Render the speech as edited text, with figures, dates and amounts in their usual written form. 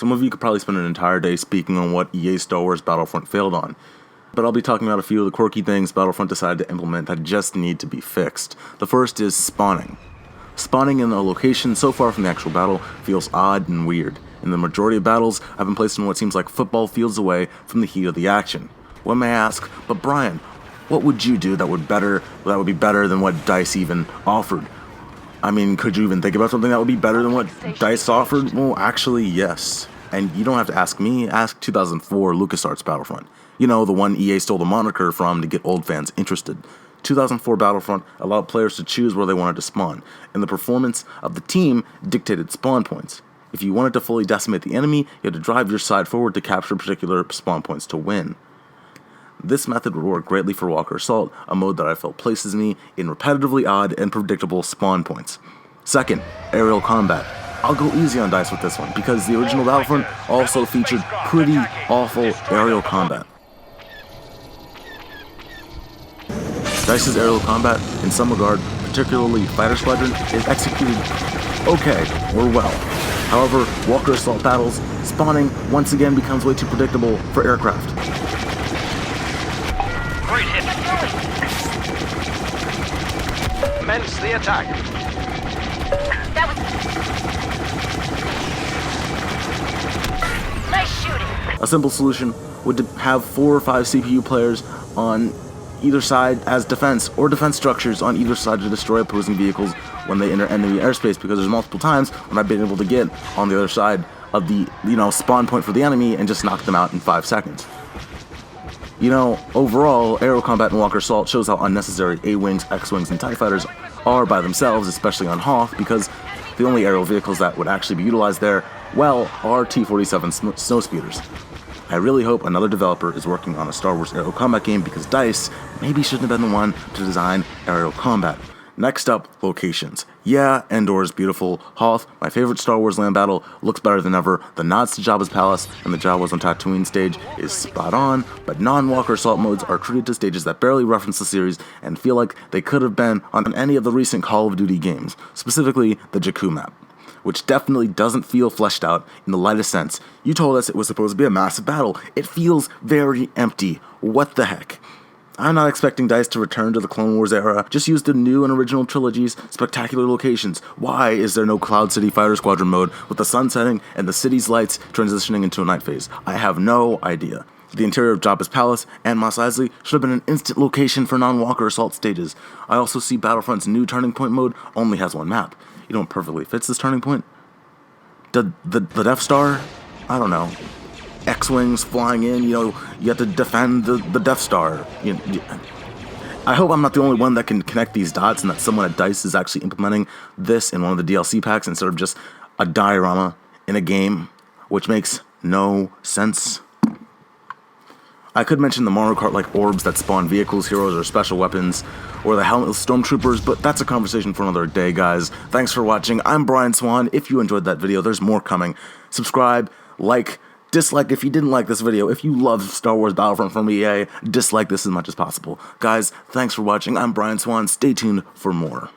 Some of you could probably spend an entire day speaking on what EA's Star Wars Battlefront failed on, but I'll be talking about a few of the quirky things Battlefront decided to implement that just need to be fixed. The first is spawning. Spawning in a location so far from the actual battle feels odd and weird. In the majority of battles, I've been placed in what seems like football fields away from the heat of the action. One may ask, but Brian, what would you do that would be better than what DICE even offered? I mean, could you even think about something that would be better than what DICE offered? Well, actually, yes. And you don't have to ask me, ask 2004 LucasArts Battlefront. You know, the one EA stole the moniker from to get old fans interested. 2004 Battlefront allowed players to choose where they wanted to spawn, and the performance of the team dictated spawn points. If you wanted to fully decimate the enemy, you had to drive your side forward to capture particular spawn points to win. This method would work greatly for Walker Assault, a mode that I felt places me in repetitively odd and predictable spawn points. Second, aerial combat. I'll go easy on DICE with this one, because the original Battlefront also featured pretty awful aerial combat. DICE's aerial combat, in some regard, particularly Fighter Squadron, is executed okay, or well. However, Walker Assault battles, spawning once again becomes way too predictable for aircraft. Great hit. Commence the attack. That was nice shooting. A simple solution would have 4 or 5 CPU players on either side as defense, or defense structures on either side to destroy opposing vehicles when they enter enemy airspace, because there's multiple times when I've been able to get on the other side of the, spawn point for the enemy and just knock them out in 5 seconds. Overall, aerial combat in Walker Assault shows how unnecessary A-Wings, X-Wings, and TIE Fighters are by themselves, especially on Hoth, because the only aerial vehicles that would actually be utilized there, well, are T-47 snowspeeders. I really hope another developer is working on a Star Wars aerial combat game, because DICE maybe shouldn't have been the one to design aerial combat. Next up, locations. Yeah, Endor is beautiful. Hoth, my favorite Star Wars land battle, looks better than ever. The nods to Jabba's palace and the Jawas on Tatooine stage is spot on, but non-Walker Assault modes are treated to stages that barely reference the series and feel like they could have been on any of the recent Call of Duty games, specifically the Jakku map, which definitely doesn't feel fleshed out in the lightest sense. You told us it was supposed to be a massive battle. It feels very empty. What the heck? I'm not expecting DICE to return to the Clone Wars era. Just use the new and original trilogy's spectacular locations. Why is there no Cloud City Fighter Squadron mode with the sun setting and the city's lights transitioning into a night phase? I have no idea. The interior of Jabba's palace and Mos Eisley should have been an instant location for non-Walker Assault stages. I also see Battlefront's new Turning Point mode only has one map. You know what perfectly fits this turning point? The Death Star? I don't know. X-Wings flying in, you have to defend the Death Star. I hope I'm not the only one that can connect these dots, and that someone at DICE is actually implementing this in one of the DLC packs instead of just a diorama in a game, which makes no sense. I could mention the Mario Kart-like orbs that spawn vehicles, heroes, or special weapons, or the helmetless stormtroopers, but that's a conversation for another day, guys. Thanks for watching. I'm Brian Swan. If you enjoyed that video, there's more coming. Subscribe, like, dislike if you didn't like this video. If you love Star Wars Battlefront from EA, dislike this as much as possible. Guys, thanks for watching. I'm Brian Swan. Stay tuned for more.